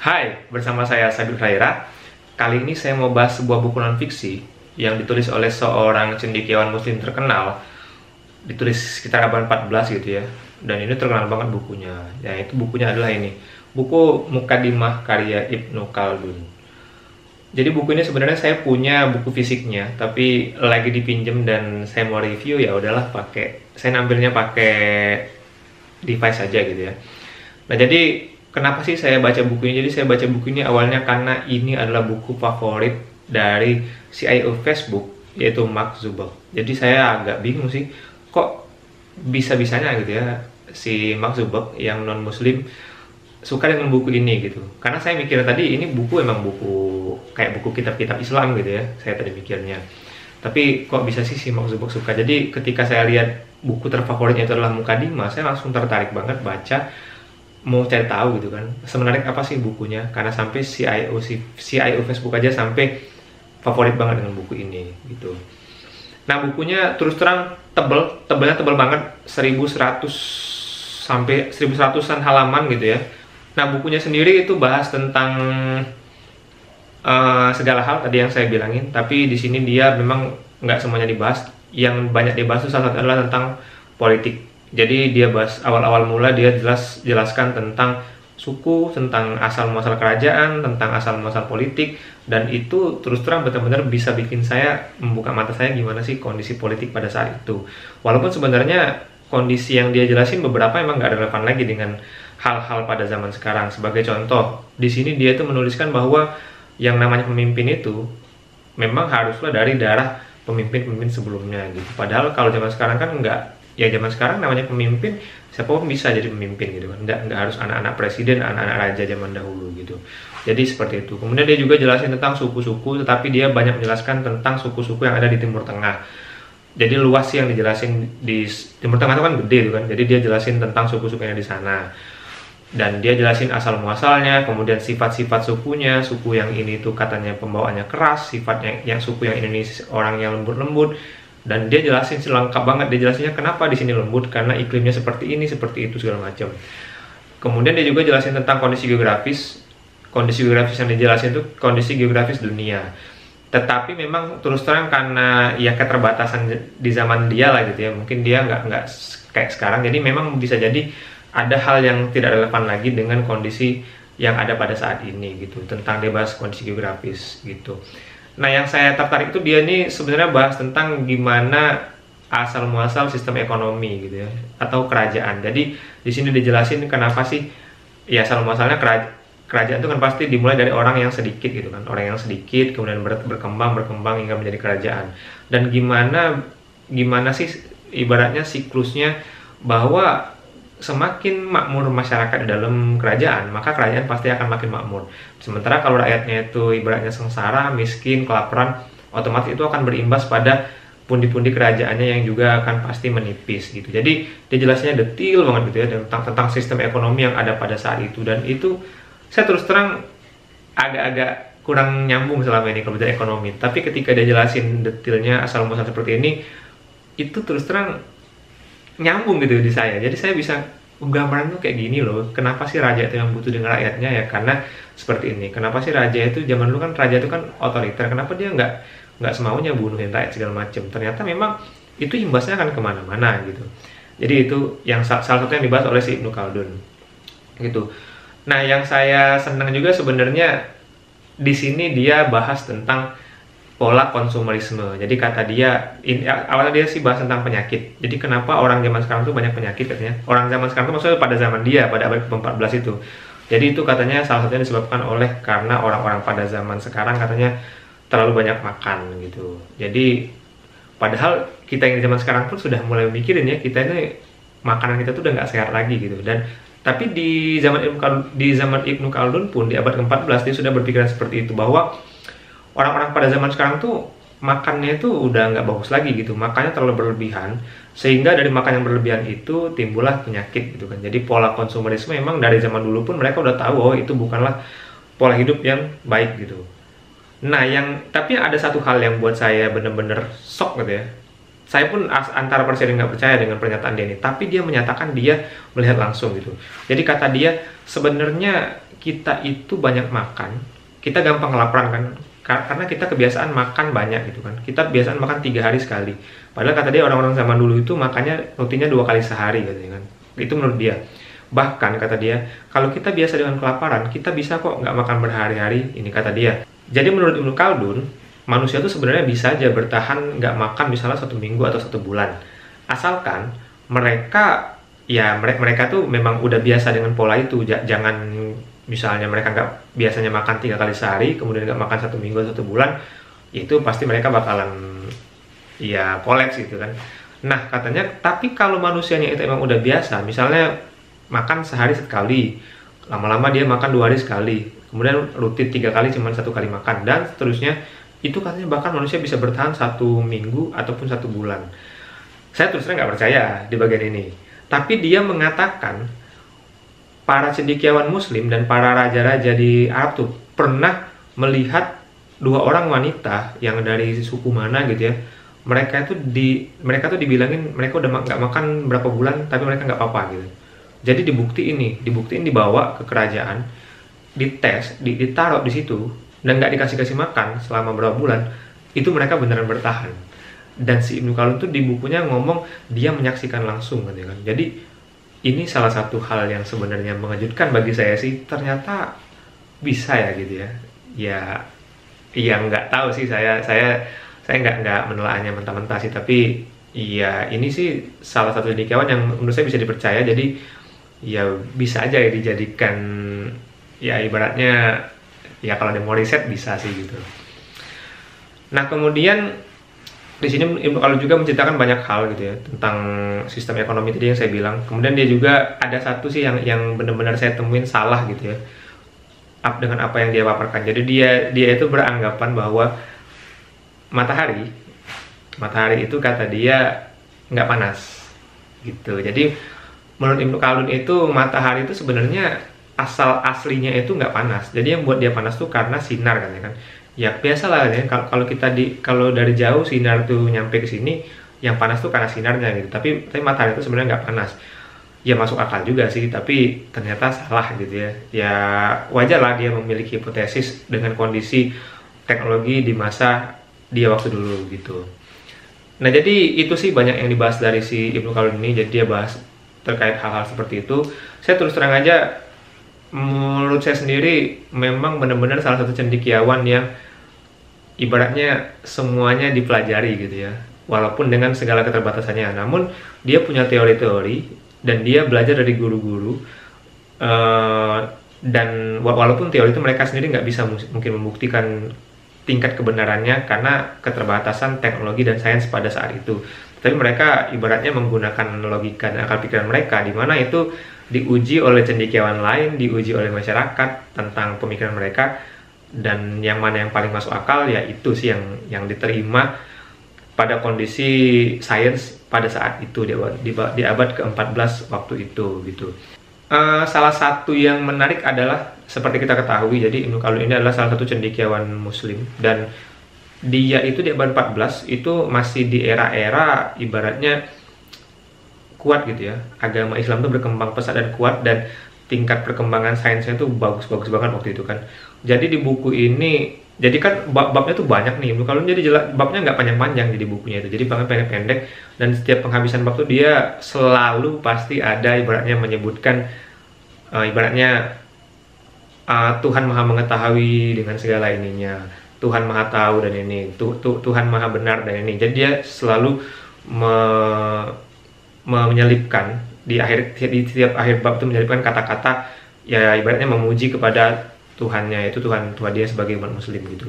Hai, bersama saya Sabit Raira. Kali ini saya mau bahas sebuah buku non-fiksi yang ditulis oleh seorang cendekiawan muslim terkenal. Ditulis sekitar abad 14 gitu ya. Dan ini terkenal banget bukunya. Ya, itu bukunya adalah ini. Buku Mukadimah karya Ibnu Khaldun. Jadi buku ini sebenarnya saya punya buku fisiknya, tapi lagi dipinjem dan saya mau review, ya udahlah saya nampilnya pakai device saja gitu ya. Nah, jadi kenapa sih saya baca buku ini? Jadi saya baca buku ini awalnya karena ini adalah buku favorit dari CIO Facebook, yaitu Mark Zuckerberg. Jadi saya agak bingung sih, kok bisa-bisanya gitu ya si Mark Zuckerberg yang non muslim suka dengan buku ini gitu. Karena saya mikir tadi ini buku emang buku kayak buku kitab-kitab Islam gitu ya, saya tadi mikirnya. Tapi kok bisa sih si Mark Zuckerberg suka? Jadi ketika saya lihat buku terfavoritnya itu adalah Mukadimah, saya langsung tertarik banget baca, mau cari tahu gitu kan, semenarik apa sih bukunya. Karena sampai CIO Facebook aja sampai favorit banget dengan buku ini gitu. Nah, bukunya terus terang tebelnya tebel banget, 1100 sampai 1100-an halaman gitu ya. Nah, bukunya sendiri itu bahas tentang segala hal tadi yang saya bilangin, tapi di sini dia memang nggak semuanya dibahas. Yang banyak dibahas itu salah satu adalah tentang politik. Jadi dia bahas awal-awal mula, dia jelaskan tentang suku, tentang asal-muasal kerajaan, tentang asal-muasal politik, dan itu terus terang benar-benar bisa bikin saya membuka mata saya gimana sih kondisi politik pada saat itu. Walaupun sebenarnya kondisi yang dia jelasin beberapa emang nggak relevan lagi dengan hal-hal pada zaman sekarang. Sebagai contoh, di sini dia itu menuliskan bahwa yang namanya pemimpin itu memang haruslah dari darah pemimpin-pemimpin sebelumnya gitu. Padahal kalau zaman sekarang kan enggak. Ya zaman sekarang namanya pemimpin, siapapun bisa jadi pemimpin gitu kan. Enggak harus anak-anak presiden, anak-anak raja zaman dahulu gitu. Jadi seperti itu. Kemudian dia juga jelasin tentang suku-suku, tetapi dia banyak menjelaskan tentang suku-suku yang ada di Timur Tengah. Jadi luas sih yang dijelasin di Timur Tengah itu kan gede gitu kan. Jadi dia jelasin tentang suku-suku yang di sana. Dan dia jelasin asal muasalnya, kemudian sifat-sifat sukunya, suku yang ini tuh katanya pembawaannya keras, sifatnya yang suku yang ini orang yang lembut-lembut, dan dia jelasin selengkap banget. Dia jelasinnya kenapa di sini lembut, karena iklimnya seperti ini, seperti itu segala macam. Kemudian dia juga jelasin tentang kondisi geografis yang dijelasin itu kondisi geografis dunia. Tetapi memang terus terang karena ya keterbatasan di zaman dia lah gitu ya, mungkin dia nggak kayak sekarang, jadi memang bisa jadi ada hal yang tidak relevan lagi dengan kondisi yang ada pada saat ini gitu, tentang dia bahas kondisi geografis gitu. Nah, yang saya tertarik itu dia ini sebenarnya bahas tentang gimana asal muasal sistem ekonomi gitu ya, atau kerajaan. Jadi di sini dijelasin kenapa sih ya asal muasalnya kerajaan itu kan pasti dimulai dari orang yang sedikit gitu kan, orang yang sedikit kemudian berkembang hingga menjadi kerajaan. Dan gimana sih ibaratnya siklusnya, bahwa semakin makmur masyarakat di dalam kerajaan, maka kerajaan pasti akan makin makmur. Sementara kalau rakyatnya itu ibaratnya sengsara, miskin, kelaparan, otomatis itu akan berimbas pada pundi-pundi kerajaannya yang juga akan pasti menipis gitu. Jadi dia jelasnya detail banget gitu ya tentang sistem ekonomi yang ada pada saat itu. Dan itu saya terus terang agak-agak kurang nyambung selama ini kalau belajar ekonomi. Tapi ketika dia jelasin detailnya asal muasal seperti ini, itu terus terang nyambung gitu di saya. Jadi saya bisa gambaran tuh kayak gini loh, kenapa sih raja itu yang butuh dengan rakyatnya ya, karena seperti ini. Kenapa sih raja itu zaman dulu kan raja itu kan otoriter, kenapa dia nggak semaunya bunuhin rakyat segala macam. Ternyata memang itu imbasnya akan kemana-mana gitu. Jadi itu yang salah satu yang dibahas oleh si Ibnu Khaldun gitu. Nah, yang saya senang juga sebenarnya di sini dia bahas tentang pola konsumerisme. Jadi kata dia, awalnya dia sih bahas tentang penyakit. Jadi kenapa orang zaman sekarang tuh banyak penyakit katanya. Orang zaman sekarang tuh maksudnya pada zaman dia, pada abad ke-14 itu. Jadi itu katanya salah satunya disebabkan oleh karena orang-orang pada zaman sekarang katanya terlalu banyak makan gitu. Jadi padahal kita yang di zaman sekarang pun sudah mulai mikirin ya, kita ini makanan kita tuh udah nggak sehat lagi gitu. Dan tapi di zaman Ibnu Khaldun pun di abad ke-14 dia sudah berpikiran seperti itu, bahwa orang-orang pada zaman sekarang tuh makannya itu udah nggak bagus lagi gitu, makannya terlalu berlebihan, sehingga dari makan yang berlebihan itu timbullah penyakit gitu kan. Jadi pola konsumerisme memang dari zaman dulu pun mereka udah tahu, oh itu bukanlah pola hidup yang baik gitu. Nah, tapi ada satu hal yang buat saya bener-bener shock gitu ya, Saya pun antara percaya dan nggak percaya dengan pernyataan dia ini, tapi dia menyatakan dia melihat langsung gitu. Jadi kata dia, sebenarnya kita itu banyak makan, kita gampang kelaparan kan, karena kita kebiasaan makan banyak gitu kan. Kita biasaan makan 3 hari sekali. Padahal kata dia orang-orang zaman dulu itu makannya rutinnya 2 kali sehari gitu kan. Itu menurut dia. Bahkan kata dia, kalau kita biasa dengan kelaparan, kita bisa kok nggak makan berhari-hari. Ini kata dia. Jadi menurut Ibnu Khaldun, manusia itu sebenarnya bisa aja bertahan nggak makan misalnya 1 minggu atau 1 bulan, asalkan mereka mereka tuh memang udah biasa dengan pola itu. Jangan misalnya mereka nggak biasanya makan 3 kali sehari, kemudian nggak makan 1 minggu atau 1 bulan, itu pasti mereka bakalan ya kolaps gitu kan. Nah katanya, tapi kalau manusianya itu emang udah biasa, misalnya makan sehari sekali, lama-lama dia makan 2 hari sekali, kemudian rutin 3 kali cuman 1 kali makan, dan seterusnya, itu katanya bahkan manusia bisa bertahan 1 minggu ataupun 1 bulan. Saya terus terang nggak percaya di bagian ini, tapi dia mengatakan para cendekiawan muslim dan para raja-raja di Arab tuh pernah melihat 2 orang wanita yang dari suku mana gitu ya, mereka tuh dibilangin mereka udah nggak makan berapa bulan tapi mereka nggak apa-apa gitu. Jadi dibuktiin dibawa ke kerajaan, dites, ditaruh di situ, dan nggak dikasih makan selama berapa bulan, itu mereka beneran bertahan. Dan si Ibnu Khaldun tuh di bukunya ngomong dia menyaksikan langsung gitu kan. Jadi ini salah satu hal yang sebenarnya mengejutkan bagi saya sih, ternyata bisa ya gitu ya. Ya nggak tahu sih, saya nggak menelaahnya mentah-mentah sih, tapi ya ini sih salah satu cendekiawan yang menurut saya bisa dipercaya. Jadi ya bisa aja ya dijadikan, ya ibaratnya ya kalau dia mau riset bisa sih gitu. Nah kemudian di sini Ibnu Khaldun juga menceritakan banyak hal gitu ya tentang sistem ekonomi tadi yang saya bilang. Kemudian dia juga ada satu sih yang benar-benar saya temuin salah gitu ya dengan apa yang dia paparkan. Jadi dia itu beranggapan bahwa matahari itu kata dia nggak panas gitu. Jadi menurut Ibnu Khaldun itu matahari itu sebenarnya aslinya itu nggak panas. Jadi yang buat dia panas tuh karena sinar kan ya kan. Ya biasalah ya, kalau dari jauh sinar tuh nyampe ke sini, yang panas tuh karena sinarnya gitu. Tapi matahari itu sebenarnya nggak panas. Ya masuk akal juga sih, tapi ternyata salah gitu ya. Ya wajar lah dia memiliki hipotesis dengan kondisi teknologi di masa dia waktu dulu gitu. Nah jadi itu sih banyak yang dibahas dari si Ibnu Khaldun ini. Jadi dia bahas terkait hal-hal seperti itu. Saya terus terang aja, menurut saya sendiri memang benar-benar salah satu cendekiawan yang ibaratnya semuanya dipelajari gitu ya, walaupun dengan segala keterbatasannya. Namun dia punya teori-teori dan dia belajar dari guru-guru, dan walaupun teori itu mereka sendiri nggak bisa mungkin membuktikan tingkat kebenarannya karena keterbatasan teknologi dan sains pada saat itu. Tapi mereka ibaratnya menggunakan logika dan akal pikiran mereka, di mana itu diuji oleh cendekiawan lain, diuji oleh masyarakat tentang pemikiran mereka, dan yang mana yang paling masuk akal ya itu sih yang diterima pada kondisi sains pada saat itu di abad ke-14 waktu itu gitu. Salah satu yang menarik adalah seperti kita ketahui, jadi Ibnu Khaldun ini adalah salah satu cendekiawan muslim, dan dia itu di abad 14 itu masih di era-era ibaratnya kuat gitu ya. Agama Islam itu berkembang pesat dan kuat, dan tingkat perkembangan sainsnya itu bagus-bagus banget waktu itu kan. Jadi di buku ini, jadi kan babnya tuh banyak nih. Kalau jadi jelas babnya nggak panjang-panjang jadi bukunya itu. Jadi babnya pendek-pendek, dan setiap penghabisan bab tuh dia selalu pasti ada ibaratnya menyebutkan Tuhan Maha Mengetahui dengan segala ininya. Tuhan Maha Tahu dan ini, Tuhan Maha Benar dan ini. Jadi dia selalu menyelipkan di setiap akhir bab itu menyelipkan kata-kata ya ibaratnya memuji kepada Tuhannya, itu Tuhan dia sebagai umat muslim gitu.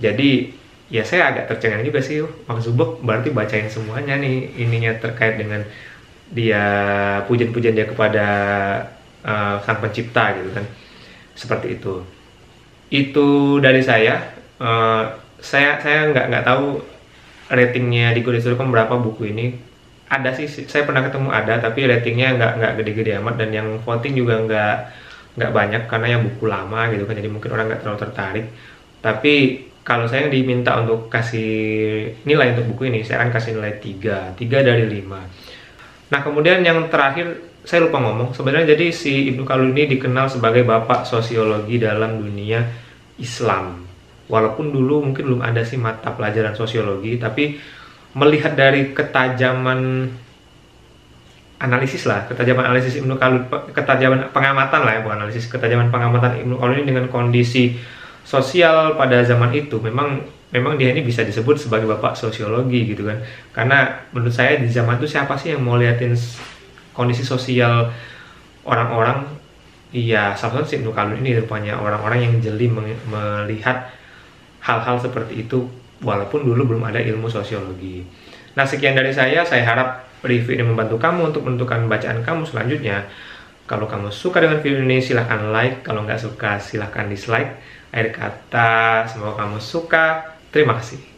Jadi ya saya agak tercengang juga sih, maksud berarti bacain semuanya nih ininya terkait dengan dia pujian-pujian dia kepada Sang Pencipta gitu kan. Seperti itu. Itu dari saya. Saya nggak tahu ratingnya di Goodreads.com berapa buku ini. Ada sih, saya pernah ketemu ada, tapi ratingnya nggak gede-gede amat, dan yang voting juga nggak banyak karena yang buku lama gitu kan, jadi mungkin orang nggak terlalu tertarik. Tapi kalau saya diminta untuk kasih nilai untuk buku ini, saya akan kasih nilai 3 dari 5. Nah, kemudian yang terakhir, saya lupa ngomong, sebenarnya jadi si Ibnu Khaldun ini dikenal sebagai bapak sosiologi dalam dunia Islam. Walaupun dulu mungkin belum ada sih mata pelajaran sosiologi, tapi melihat dari ketajaman analisis lah, ketajaman analisis Ibnu Khaldun, ketajaman pengamatan lah ya, bukan analisis, ketajaman pengamatan Ibnu Khaldun ini dengan kondisi sosial pada zaman itu, memang dia ini bisa disebut sebagai bapak sosiologi gitu kan. Karena menurut saya di zaman itu siapa sih yang mau liatin kondisi sosial orang-orang? Iya, salah satu si Ibnu Khaldun ini rupanya orang-orang yang jeli melihat hal-hal seperti itu, walaupun dulu belum ada ilmu sosiologi. Nah, sekian dari saya harap review ini membantu kamu untuk menentukan bacaan kamu selanjutnya. Kalau kamu suka dengan video ini, silahkan like. Kalau nggak suka, silahkan dislike. Akhir kata, semoga kamu suka. Terima kasih.